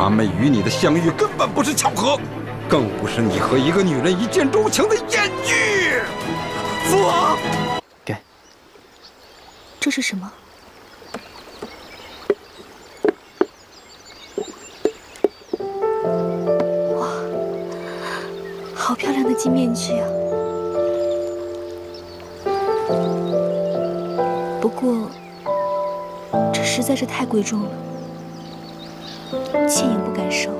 他们与你的相遇根本不是巧合，更不是你和一个女人一见钟情的艳遇。父王，给。这是什么？哇，好漂亮的金面具啊！不过，这实在是太贵重了，倩影不敢收。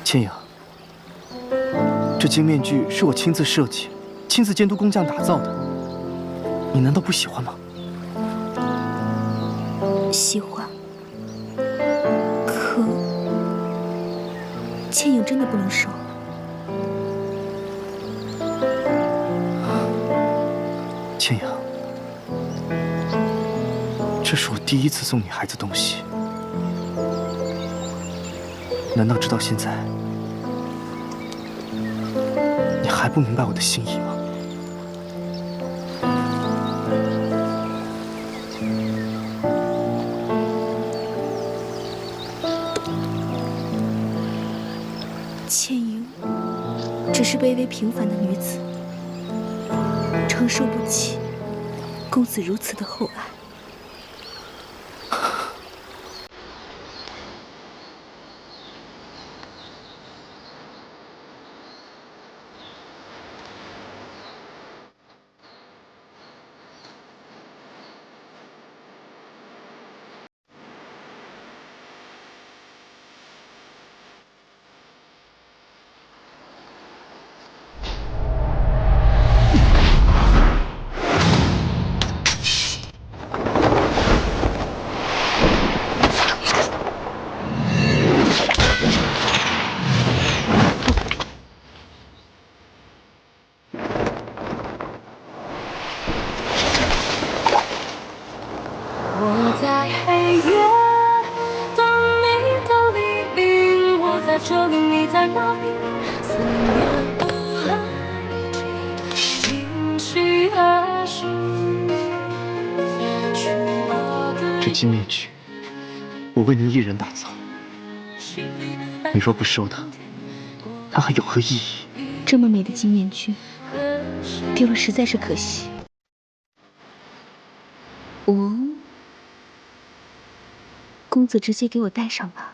倩影，这金面具是我亲自设计、亲自监督工匠打造的，你难道不喜欢吗？喜欢。 倩影真的不能收。倩影，这是我第一次送女孩子东西，难道直到现在，你还不明白我的心意吗？ 倩影只是卑微平凡的女子，承受不起公子如此的厚爱。我在黑夜等你的黎明，我在这里，你在哪里？思念不来，惊起而逝。这金面具，我为你一人打造。你若不收它，它还有何意义？这么美的金面具，丢了实在是可惜。哦。 公子直接给我戴上吧。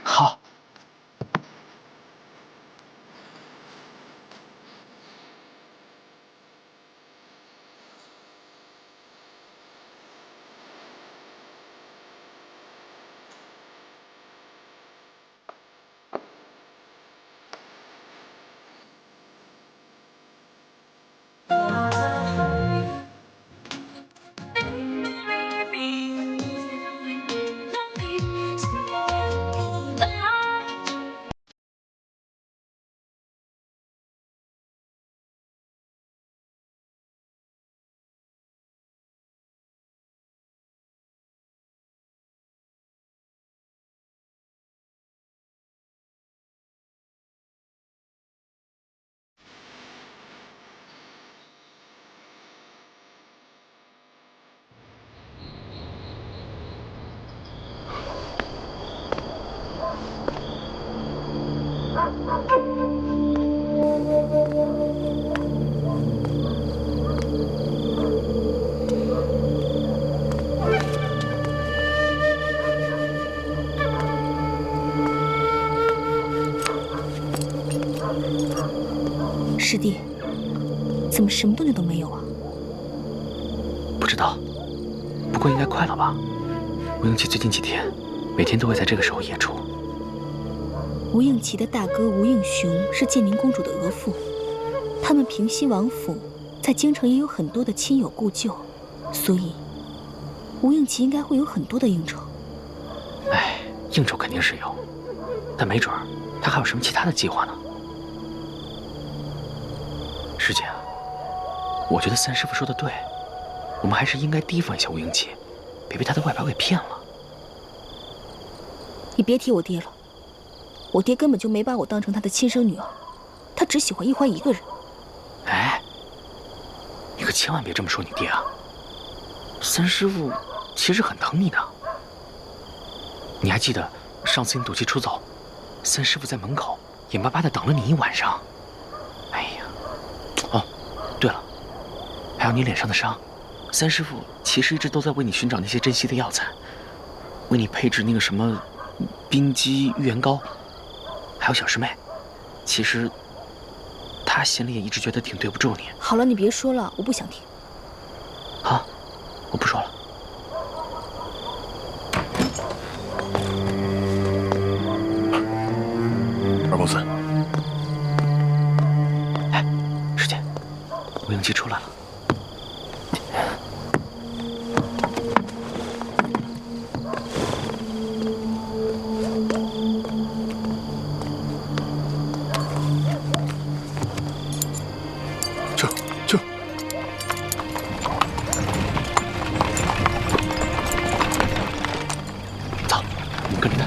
好。师弟，怎么什么动静都没有啊？不知道，不过应该快了吧？吴映琪最近几天每天都会在这个时候演出。吴映琪的大哥吴映雄是建宁公主的额驸，他们平西王府在京城也有很多的亲友故旧，所以吴映琪应该会有很多的应酬。哎，应酬肯定是有，但没准儿他还有什么其他的计划呢。 师姐，我觉得三师傅说的对，我们还是应该提防一下吴映琪，别被他的外表给骗了。你别提我爹了，我爹根本就没把我当成他的亲生女儿，他他只喜欢易欢一个人。哎，你可千万别这么说你爹啊！三师傅其实很疼你的。你还记得上次你赌气出走，三师傅在门口眼巴巴地等了你一晚上。哎呀，哦，对了，还有你脸上的伤，三师傅其实一直都在为你寻找那些珍稀的药材，为你配制那个什么冰肌玉元膏。还有小师妹，其实她心里也一直觉得挺对不住你。好了，你别说了，我不想听。好，我不说了。二公子，哎，师姐，吴应期出来了。撤！走，我们跟着他。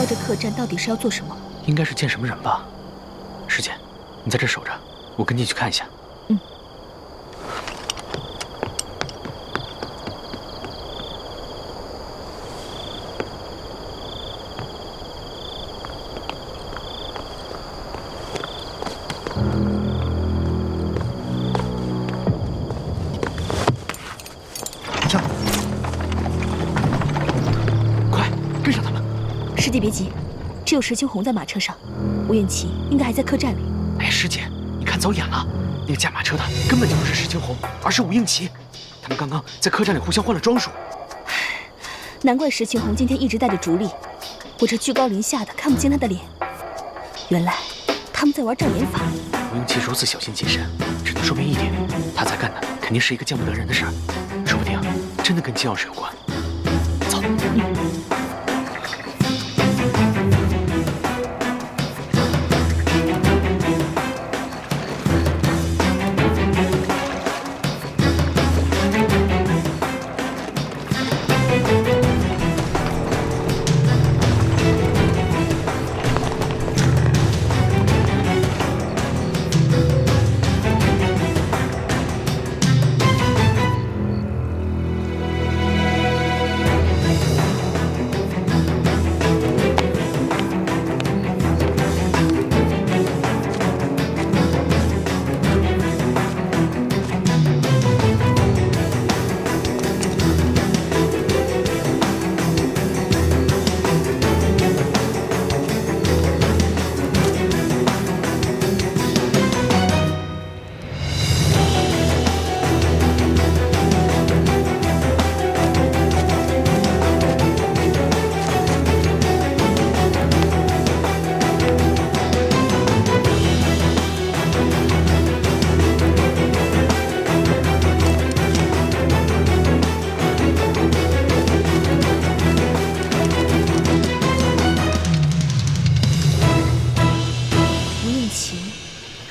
这客栈到底是要做什么？应该是见什么人吧。师姐，你在这守着，我跟进去看一下。嗯。跳！快跟上他们！师弟别急，只有石青红在马车上，吴应期应该还在客栈里。哎，师姐，你看走眼了，那个驾马车的根本就不是石青红，而是吴应期。他们刚刚在客栈里互相换了装束。难怪石青红今天一直带着竹笠，我这居高临下的看不清他的脸。原来他们在玩障眼法。吴应期如此小心谨慎，只能说明一点，他在干的肯定是一个见不得人的事儿，说不定真的跟金钥匙有关。走。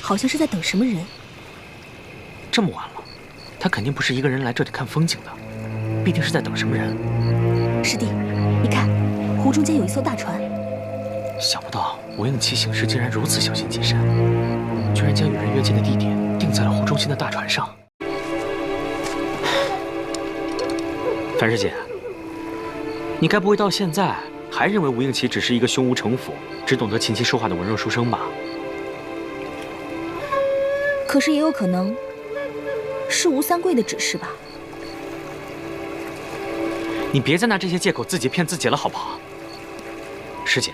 好像是在等什么人。这么晚了，他肯定不是一个人来这里看风景的，必定是在等什么人。师弟，你看，湖中间有一艘大船。想不到吴应期行事竟然如此小心谨慎，居然将与人约见的地点定在了湖中心的大船上。樊师姐，你该不会到现在还认为吴应奇只是一个胸无城府、只懂得琴棋书画的文弱书生吧？可是也有可能是吴三桂的指示吧？你别再拿这些借口自己骗自己了，好不好？师姐，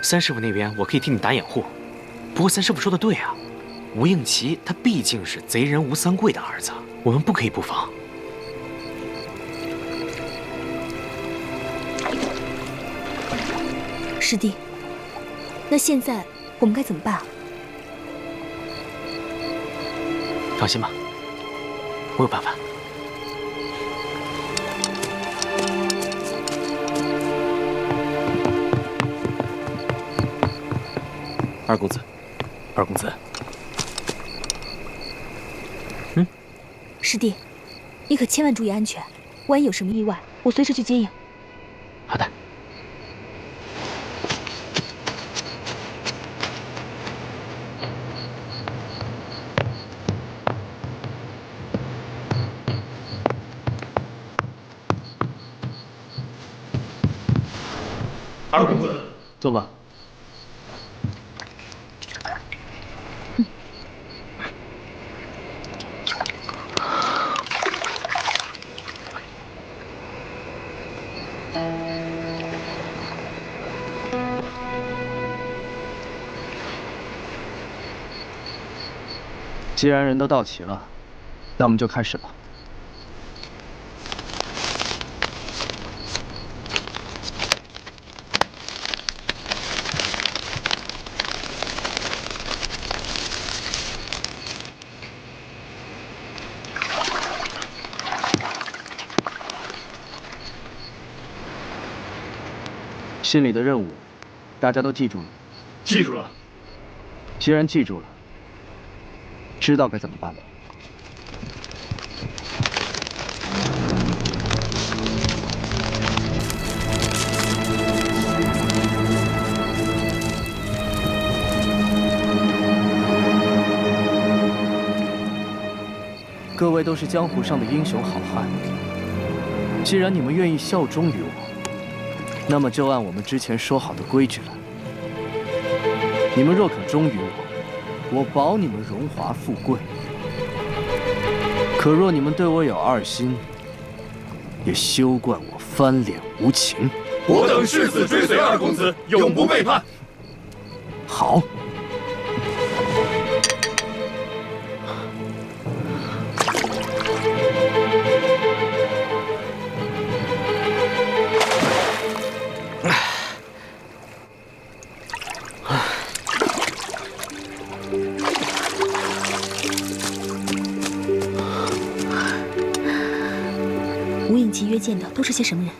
三师傅那边我可以替你打掩护，不过三师傅说的对啊，吴应奇他毕竟是贼人吴三桂的儿子，我们不可以不防。师弟，那现在我们该怎么办啊？放心吧，我有办法。二公子，二公子，师弟，你可千万注意安全，万一有什么意外，我随时去接应。好的。二公子，坐吧。既然人都到齐了，那我们就开始吧。心里的任务，大家都记住了。记住了。既然记住了，知道该怎么办了。各位都是江湖上的英雄好汉，既然你们愿意效忠于我，那么就按我们之前说好的规矩来。你们若肯忠于我，我保你们荣华富贵；可若你们对我有二心，也休怪我翻脸无情。我等誓死追随二公子，永不背叛。好。吴应奇约见的都是些什么人？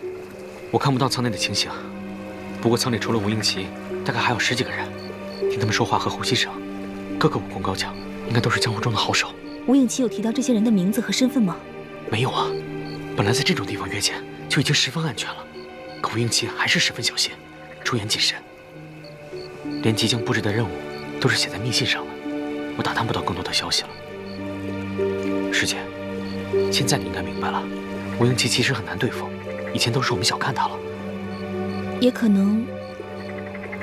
我看不到舱内的情形，不过舱里除了吴应奇，大概还有10几个人。听他们说话和呼吸声，个个武功高强，应该都是江湖中的好手。吴应奇有提到这些人的名字和身份吗？没有啊，本来在这种地方约见就已经十分安全了，可吴应奇还是十分小心，出言谨慎，连即将布置的任务都是写在密信上的，我打探不到更多的消息了。师姐，现在你应该明白了，吴应奇其实很难对付，以前都是我们小看他了。也可能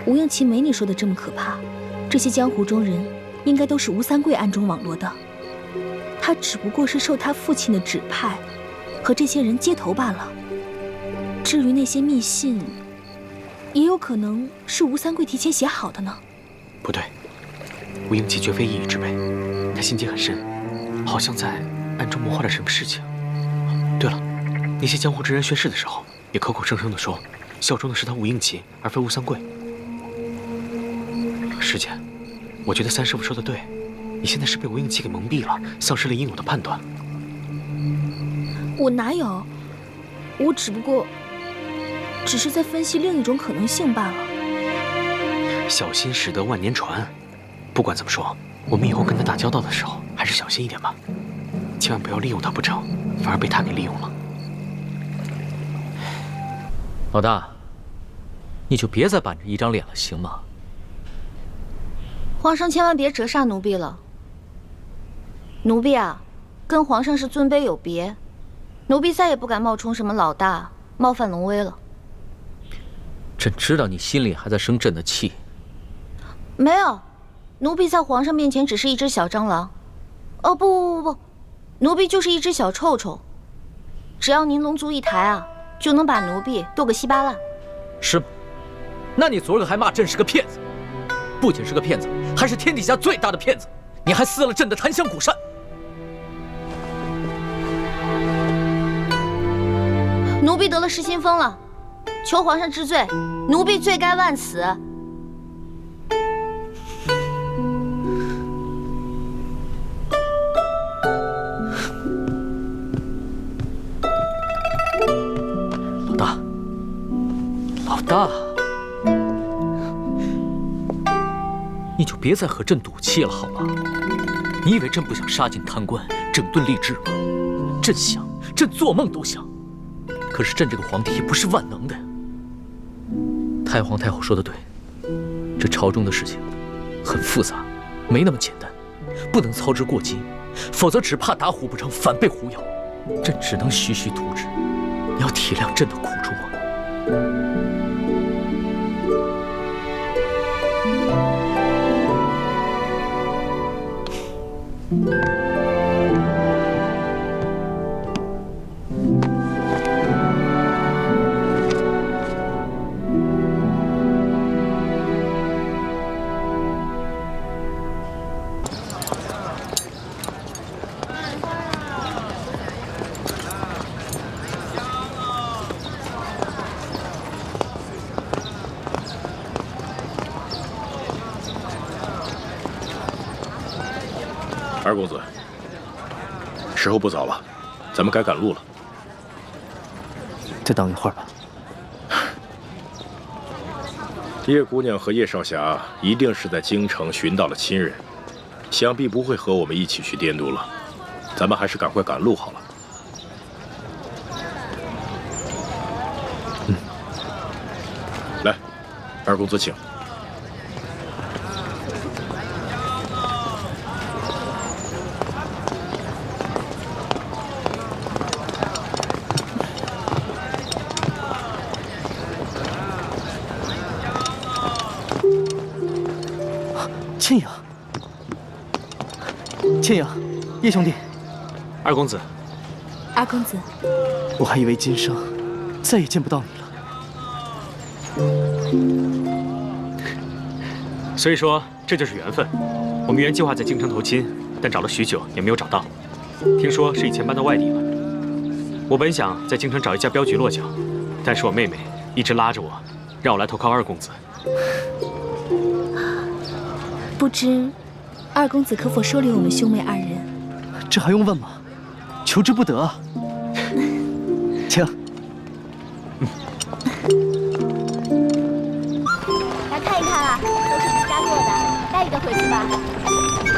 吴应奇没你说的这么可怕，这些江湖中人应该都是吴三桂暗中网罗的，他只不过是受他父亲的指派，和这些人接头罢了。至于那些密信，也有可能是吴三桂提前写好的呢。不对，吴应奇绝非一语之辈，他心机很深，好像在暗中谋划着什么事情。对了，那些江湖之人宣誓的时候，也口口声声地说效忠的是他吴应奇，而非吴三桂。师姐，我觉得三师傅说的对，你现在是被吴应奇给蒙蔽了，丧失了应有的判断。我哪有？我只不过只是在分析另一种可能性罢了。小心驶得万年船。不管怎么说，我们以后跟他打交道的时候，还是小心一点吧，千万不要利用他不成，反而被他给利用了。老大，你就别再板着一张脸了，行吗？皇上千万别折煞奴婢了。奴婢啊，跟皇上是尊卑有别，奴婢再也不敢冒充什么老大，冒犯龙威了。朕知道你心里还在生朕的气。没有，奴婢在皇上面前只是一只小蟑螂。哦不，奴婢就是一只小臭臭。只要您龙族一抬啊，就能把奴婢剁个稀巴烂。是吗？那你昨个还骂朕是个骗子，不仅是个骗子，还是天底下最大的骗子！你还撕了朕的檀香古扇。奴婢得了失心疯了，求皇上治罪，奴婢罪该万死。老大，你就别再和朕赌气了，好吗？你以为朕不想杀尽贪官，整顿吏治吗？朕想，朕做梦都想。可是朕这个皇帝也不是万能的。太皇太后说的对，这朝中的事情很复杂，没那么简单，不能操之过急，否则只怕打虎不成反被虎咬。朕只能徐徐图之，你要体谅朕的苦衷啊！二公子，时候不早了，咱们该赶路了。再等一会儿吧。叶姑娘和叶少侠一定是在京城寻到了亲人，想必不会和我们一起去滇都了。咱们还是赶快赶路好了。来，二公子请。倩影，倩影，叶兄弟，二公子，二公子，我还以为今生再也见不到你了。所以说这就是缘分。我们原计划在京城投亲，但找了许久也没有找到。听说是以前搬到外地了。我本想在京城找一家镖局落脚，但是我妹妹一直拉着我，让我来投靠二公子。不知二公子可否收留我们兄妹二人？这还用问吗？求之不得啊！请。来看一看啊，都是你家做的，带一个回去吧。看一下这个。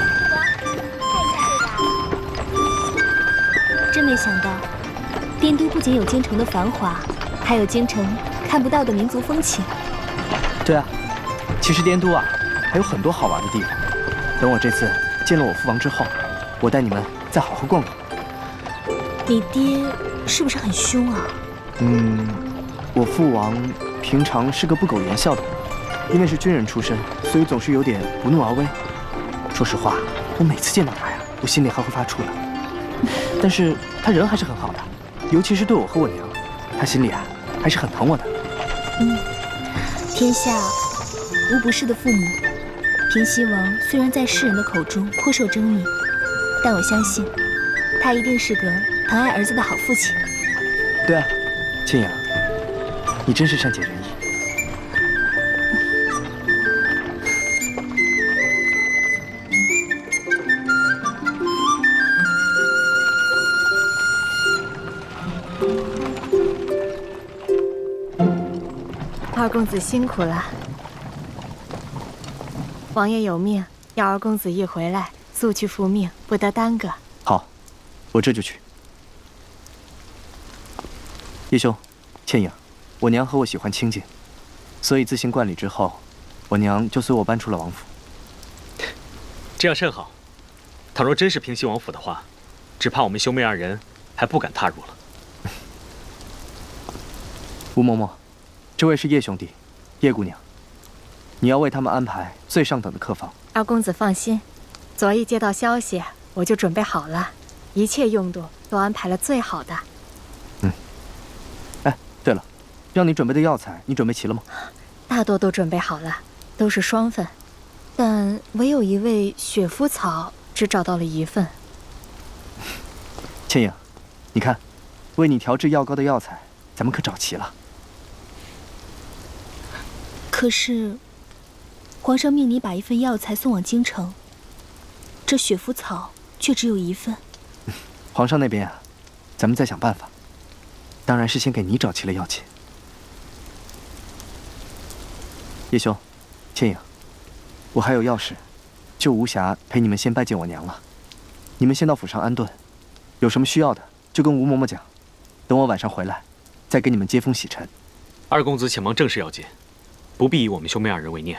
真没想到，滇都不仅有京城的繁华，还有京城看不到的民族风情。对啊，其实滇都啊。还有很多好玩的地方，等我这次见了我父王之后，我带你们再好好逛逛。你爹是不是很凶啊？我父王平常是个不苟言笑的人，因为是军人出身，所以总是有点不怒而威。说实话，我每次见到他呀，我心里还会发怵的。但是他人还是很好的，尤其是对我和我娘，他心里啊还是很疼我的。天下无不是的父母。平西王虽然在世人的口中颇受争议，但我相信，他一定是个疼爱儿子的好父亲。对啊，倩影，你真是善解人意。二公子辛苦了。王爷有命，要二公子一回来，速去复命，不得耽搁。好，我这就去。叶兄，倩影，我娘和我喜欢清静，所以自行冠礼之后，我娘就随我搬出了王府。这样甚好。倘若真是平西王府的话，只怕我们兄妹二人还不敢踏入了。吴嬷嬷，这位是叶兄弟，叶姑娘，你要为他们安排最上等的客房。二公子放心，昨夜接到消息，我就准备好了，一切用度都安排了最好的。哎，对了，让你准备的药材，你准备齐了吗？大多都准备好了，都是双份，但唯有一味雪肤草只找到了1份。倩影，你看，为你调制药膏的药材，咱们可找齐了。可是，皇上命你把1份药材送往京城，这雪肤草却只有1份。皇上那边啊，咱们再想办法。当然是先给你找齐了药钱。叶兄，倩影，我还有要事，就无暇陪你们先拜见我娘了。你们先到府上安顿，有什么需要的就跟吴嬷嬷讲，等我晚上回来，再给你们接风洗尘。二公子且忙正事要紧，不必以我们兄妹2人为念。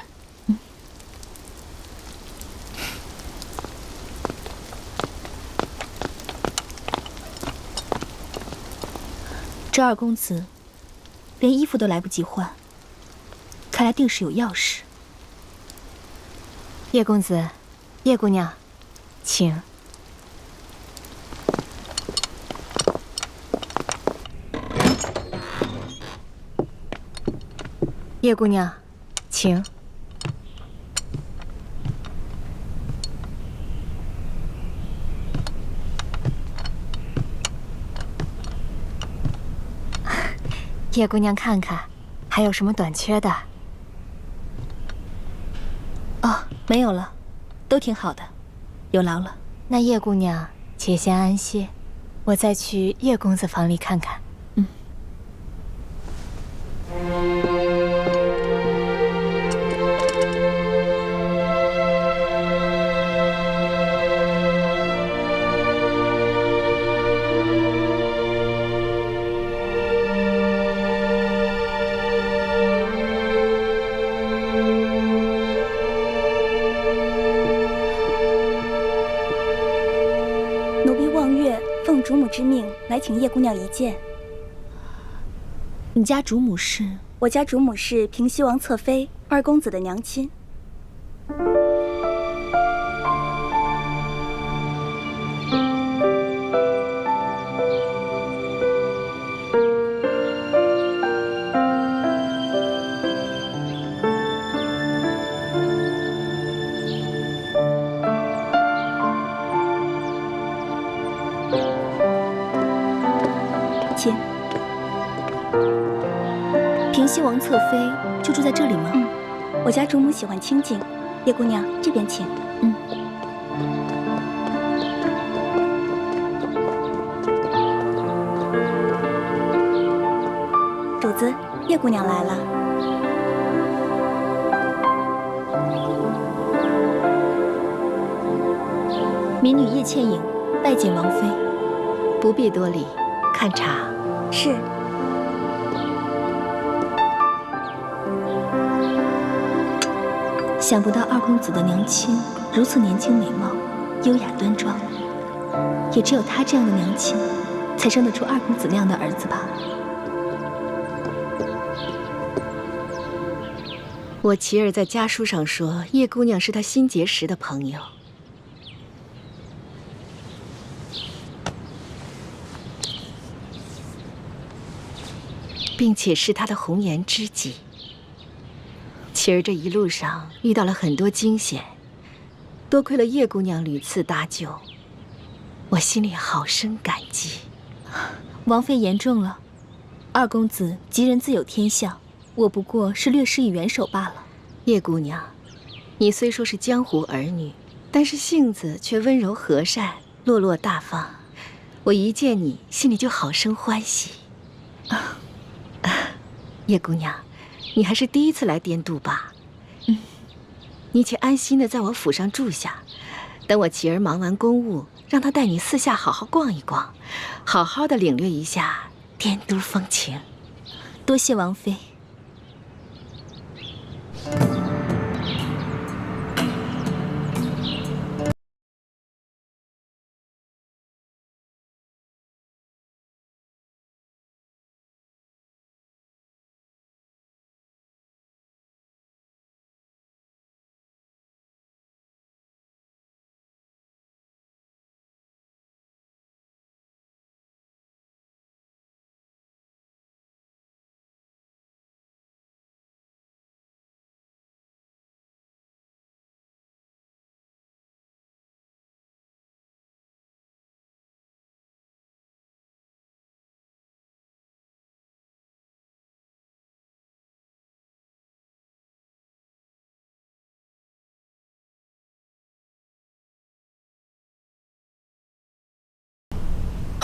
这二公子连衣服都来不及换，看来定是有要事。叶公子，叶姑娘，请。叶姑娘，请。叶姑娘，看看，还有什么短缺的？哦，没有了，都挺好的，有劳了。那叶姑娘且先安歇，我再去叶公子房里看看。奴婢望月奉主母之命来请叶姑娘一见。你家主母是？我家主母是平西王侧妃，二公子的娘亲。请。平西王侧妃就住在这里吗？我家主母喜欢清静。叶姑娘，这边请。主子，叶姑娘来了。民女叶倩影拜见王妃。不必多礼，看茶。是。想不到二公子的娘亲如此年轻美貌，优雅端庄，也只有她这样的娘亲，才生得出二公子那样的儿子吧。我琪儿在家书上说，叶姑娘是她新结识的朋友。并且是她的红颜知己。琪儿这一路上遇到了很多惊险，多亏了叶姑娘屡次搭救，我心里好生感激。王妃言重了，二公子吉人自有天相，我不过是略施以援手罢了。叶姑娘，你虽说是江湖儿女，但是性子却温柔和善，落落大方。我一见你，心里就好生欢喜。叶姑娘，你还是第一次来滇都吧？你且安心的在我府上住下，等我琪儿忙完公务，让她带你四下好好逛一逛，好好的领略一下滇都风情。多谢王妃。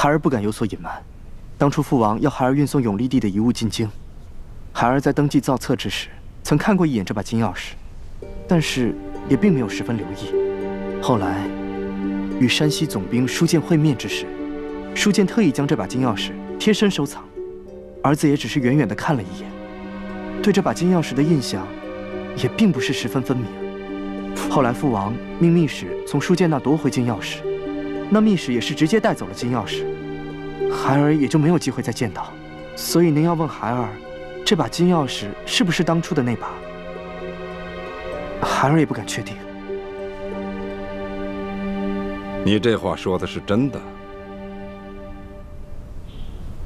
孩儿不敢有所隐瞒。当初父王要孩儿运送永历帝的遗物进京，孩儿在登记造册之时，曾看过一眼这把金钥匙，但是也并没有十分留意。后来与山西总兵舒建会面之时，舒建特意将这把金钥匙贴身收藏，儿子也只是远远地看了一眼，对这把金钥匙的印象也并不是十分分明。后来父王命密使从舒建那夺回金钥匙，那密使也是直接带走了金钥匙，孩儿也就没有机会再见到。所以您要问孩儿，这把金钥匙是不是当初的那把，孩儿也不敢确定。你这话说的是真的？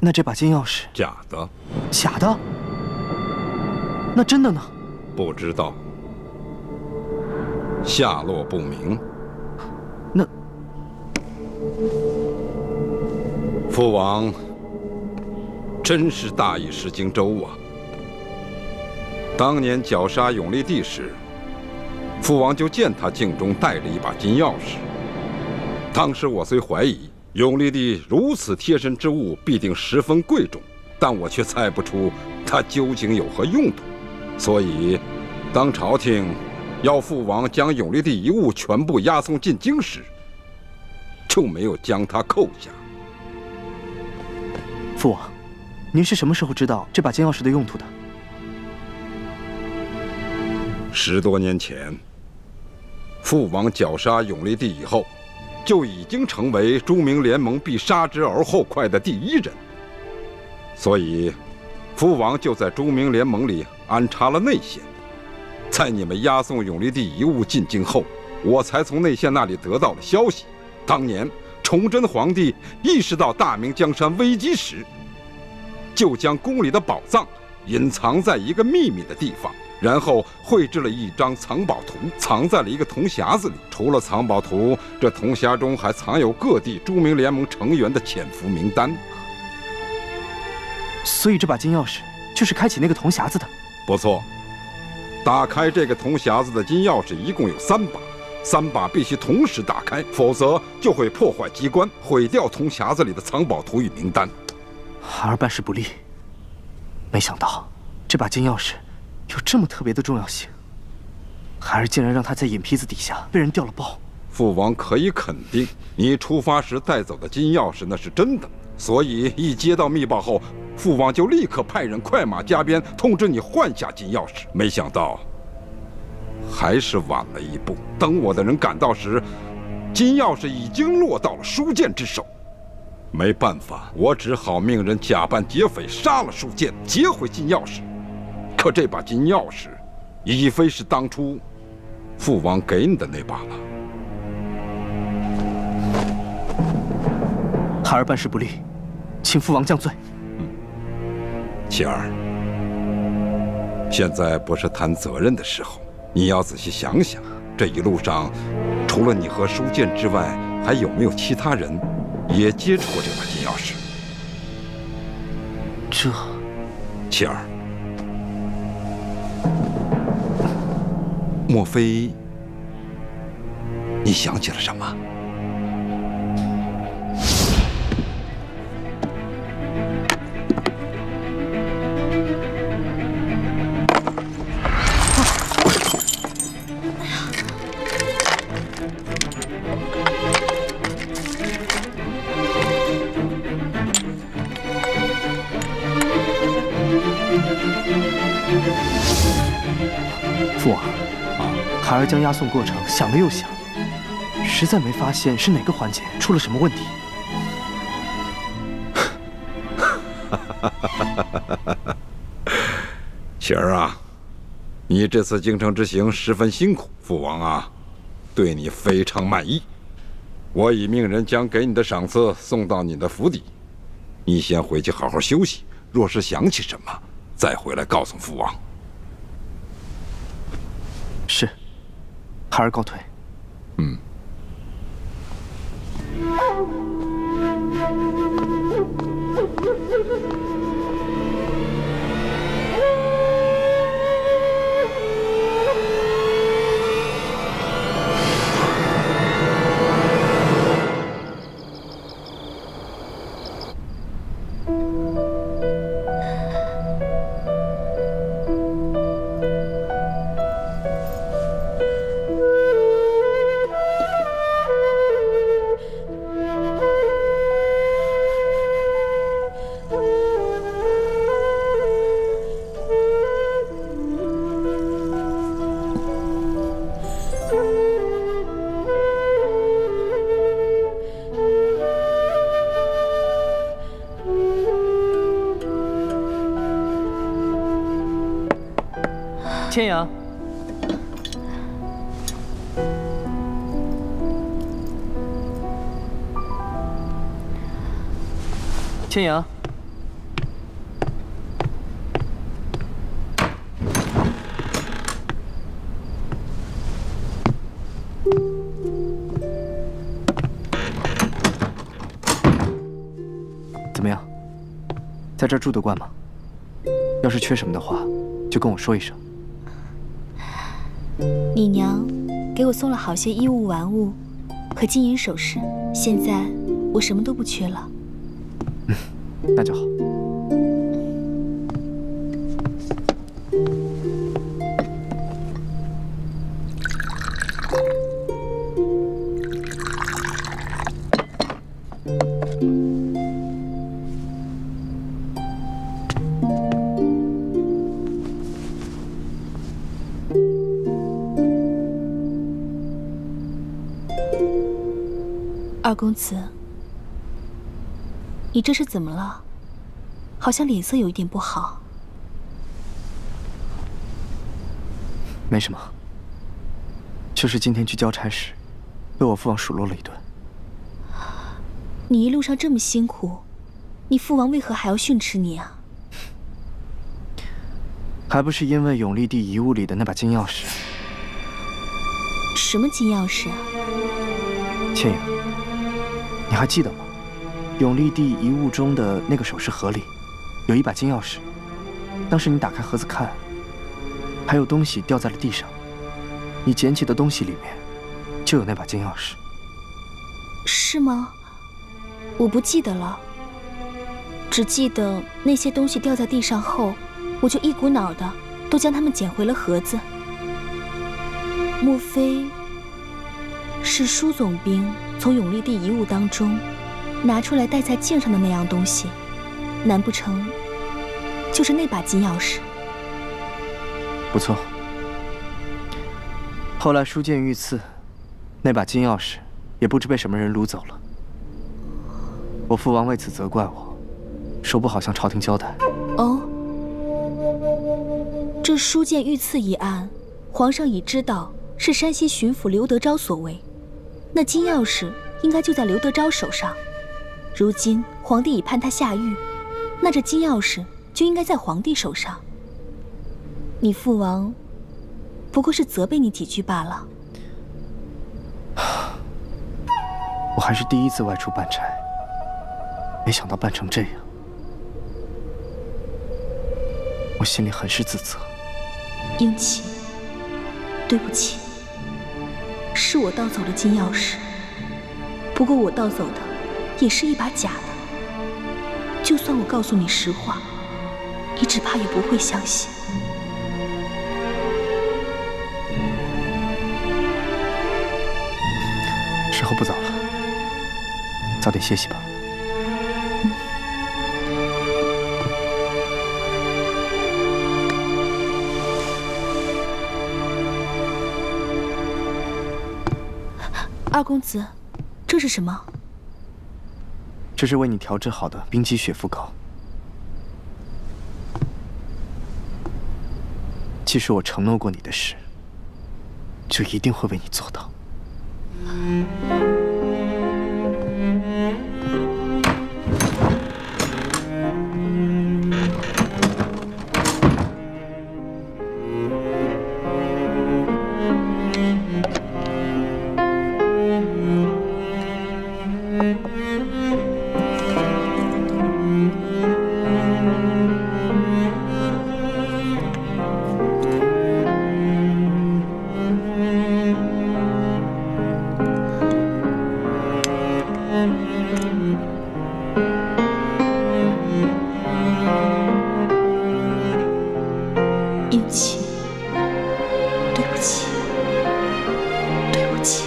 那这把金钥匙？假的。假的？那真的呢？不知道，下落不明。那父王真是大意失荆州啊！当年绞杀永历帝时，父王就见他镜中带着一把金钥匙。当时我虽怀疑永历帝如此贴身之物必定十分贵重，但我却猜不出它究竟有何用途。所以，当朝廷要父王将永历帝遗物全部押送进京时，就没有将它扣下。父王，您是什么时候知道这把金钥匙的用途的？10多年前，父王绞杀永历帝以后，就已经成为朱明联盟必杀之而后快的第一人，所以父王就在朱明联盟里安插了内线。在你们押送永历帝遗物进京后，我才从内线那里得到了消息。当年崇祯皇帝意识到大明江山危机时，就将宫里的宝藏隐藏在一个秘密的地方，然后绘制了一张藏宝图，藏在了一个铜匣子里。除了藏宝图，这铜匣中还藏有各地朱明联盟成员的潜伏名单。所以这把金钥匙就是开启那个铜匣子的。不错，打开这个铜匣子的金钥匙一共有3把，3把必须同时打开，否则就会破坏机关，毁掉铜匣子里的藏宝图与名单。孩儿办事不力，没想到这把金钥匙有这么特别的重要性，孩儿竟然让它在眼皮子底下被人调了包。父王可以肯定，你出发时带走的金钥匙那是真的，所以一接到密报后，父王就立刻派人快马加鞭通知你换下金钥匙。没想到还是晚了一步，等我的人赶到时，金钥匙已经落到了舒建之手。没办法，我只好命人假扮劫匪杀了舒建，劫回金钥匙。可这把金钥匙已非是当初父王给你的那把了。孩儿办事不力，请父王降罪。琪儿，现在不是谈责任的时候，你要仔细想想，这一路上除了你和舒建之外，还有没有其他人也接触过这把金钥匙？这，琪儿，莫非你想起了什么？父王，孩儿将押送过程想了又想，实在没发现是哪个环节出了什么问题。雪儿啊，你这次京城之行十分辛苦，父王啊，对你非常满意。我已命人将给你的赏赐送到你的府邸，你先回去好好休息。若是想起什么，再回来告诉父王。是，孩儿告退。千阳，千阳，怎么样？在这儿住得惯吗？要是缺什么的话，就跟我说一声。你娘给我送了好些衣物、玩物和金银首饰，现在我什么都不缺了。那就好。二公子，你这是怎么了？好像脸色有一点不好。没什么，就是今天去交差时，被我父王数落了一顿。你一路上这么辛苦，你父王为何还要训斥你啊？还不是因为永历帝遗物里的那把金钥匙。什么金钥匙啊？千阳，你还记得吗？永历帝遗物中的那个首饰盒里，有一把金钥匙。当时你打开盒子看，还有东西掉在了地上。你捡起的东西里面，就有那把金钥匙。是吗？我不记得了，只记得那些东西掉在地上后，我就一股脑的都将它们捡回了盒子。莫非是舒总兵从永历帝遗物当中拿出来戴在镜上的那样东西？难不成就是那把金钥匙？不错。后来书剑遇刺，那把金钥匙也不知被什么人掳走了。我父王为此责怪我，说不好向朝廷交代。哦，这书剑遇刺一案，皇上已知道是山西巡抚刘德昭所为，那金钥匙应该就在刘德昭手上。如今皇帝已判他下狱，那这金钥匙就应该在皇帝手上。你父王不过是责备你几句罢了。我还是第一次外出办差，没想到办成这样，我心里很是自责。英奇，对不起，是我盗走了金钥匙，不过我盗走的也是一把假的。就算我告诉你实话，你只怕也不会相信。时候不早了，早点歇息吧。二公子，这是什么？这是为你调制好的冰肌雪肤膏。既是我承诺过你的事，就一定会为你做到。英奇，对不起，对不起。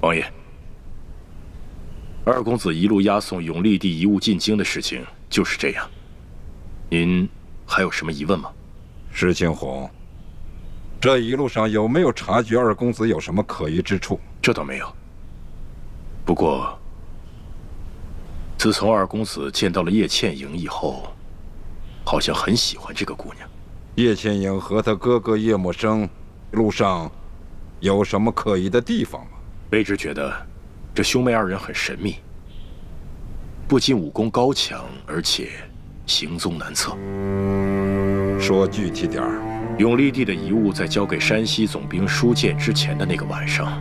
王爷，二公子一路押送永历帝遗物进京的事情就是这样。您还有什么疑问吗？石青红，这一路上有没有察觉二公子有什么可疑之处？这倒没有。不过，自从二公子见到了叶倩莹以后，好像很喜欢这个姑娘。叶倩莹和他哥哥叶默生路上有什么可疑的地方吗？卑职觉得这兄妹二人很神秘，不仅武功高强，而且行踪难测。说具体点儿。永历帝的遗物在交给山西总兵舒建之前的那个晚上，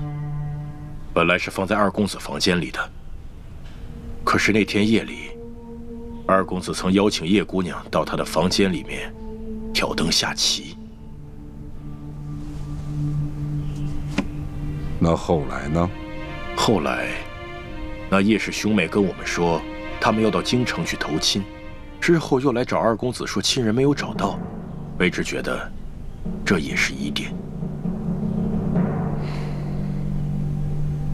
本来是放在二公子房间里的。可是那天夜里，二公子曾邀请叶姑娘到他的房间里面挑灯下棋。那后来呢？后来，那叶氏兄妹跟我们说，他们要到京城去投亲，之后又来找二公子说亲人没有找到。卑职觉得，这也是疑点。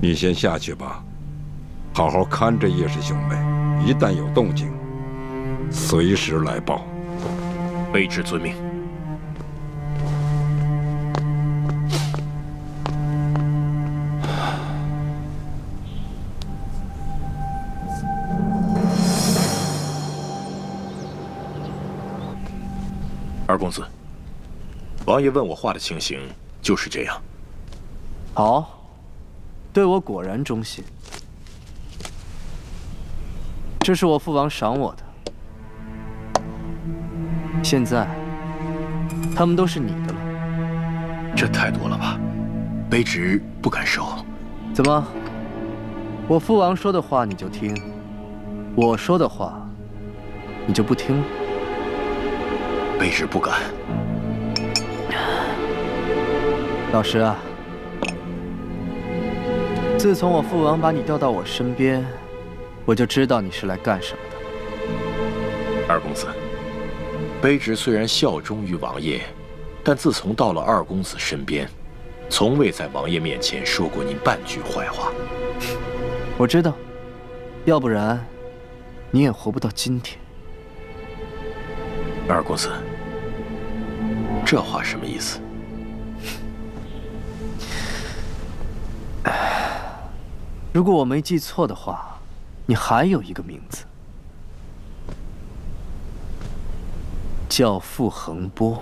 你先下去吧，好好看着叶氏兄妹，一旦有动静，随时来报。卑职遵命。二公子，王爷问我话的情形就是这样。好，对我果然忠心。这是我父王赏我的，现在他们都是你的了。这太多了吧，卑职不敢收。怎么？我父王说的话你就听，我说的话你就不听了？卑职不敢。老实啊，自从我父王把你调到我身边，我就知道你是来干什么的。二公子，卑职虽然效忠于王爷，但自从到了二公子身边，从未在王爷面前说过您半句坏话。我知道，要不然你也活不到今天。二公子，这话什么意思？如果我没记错的话，你还有一个名字，叫傅恒波。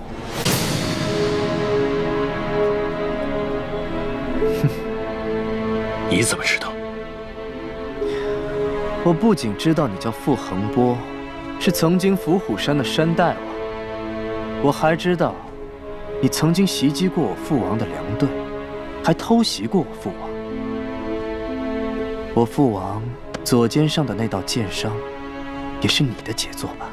你怎么知道？我不仅知道你叫傅恒波，是曾经伏虎山的山大王，我还知道你曾经袭击过我父王的粮队，还偷袭过我父王。我父王左肩上的那道剑伤，也是你的杰作吧？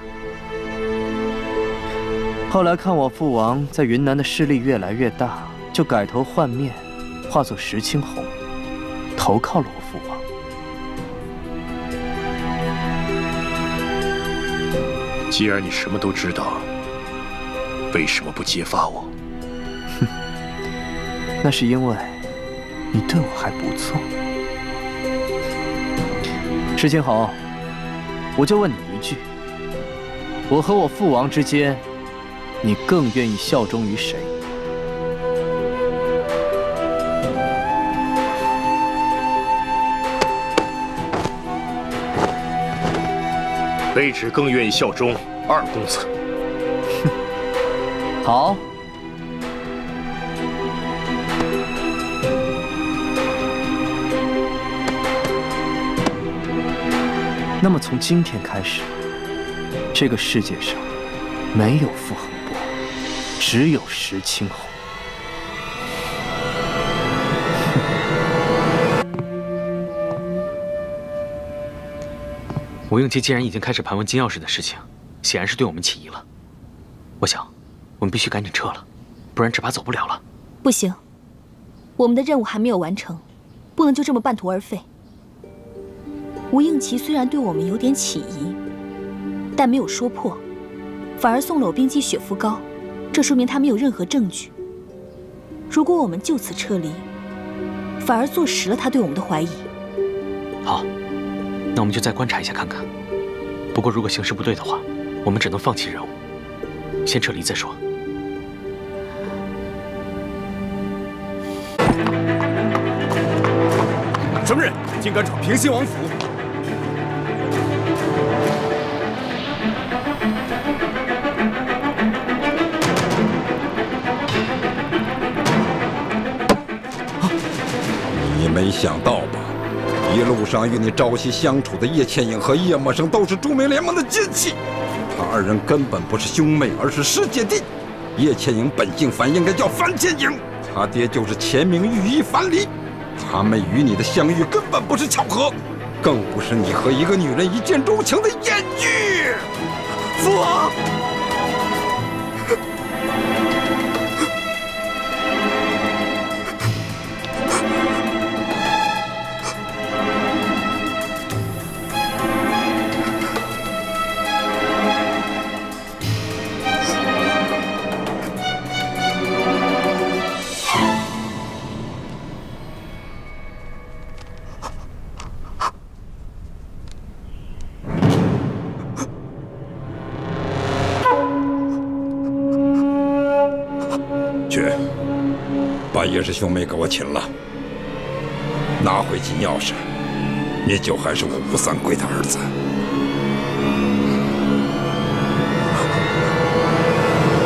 后来看我父王在云南的势力越来越大，就改头换面，化作石青红，投靠了我父王。既然你什么都知道，为什么不揭发我？哼，那是因为你对我还不错。石青红，我就问你一句：我和我父王之间，你更愿意效忠于谁？卑职更愿意效忠二公子。哼，好。那么从今天开始，这个世界上没有傅恒波，只有石青红。吴应期既然已经开始盘问金钥匙的事情，显然是对我们起疑了。我想，我们必须赶紧撤了，不然只怕走不了了。不行，我们的任务还没有完成，不能就这么半途而废。吴应奇虽然对我们有点起疑，但没有说破，反而送了我冰肌雪肤膏，这说明他没有任何证据。如果我们就此撤离，反而坐实了他对我们的怀疑。好，那我们就再观察一下看看。不过如果形势不对的话，我们只能放弃任务，先撤离再说。什么人竟敢闯平西王府？你没想到吧？一路上与你朝夕相处的叶倩影和叶默生都是著名联盟的奸细，他二人根本不是兄妹，而是师姐弟。叶倩影本姓樊，应该叫樊倩影，他爹就是前明御医樊离。他们与你的相遇根本不是巧合，更不是你和一个女人一见钟情的艳遇。父王。去，把叶氏兄妹给我擒了，拿回金钥匙，你就还是我吴三桂的儿子。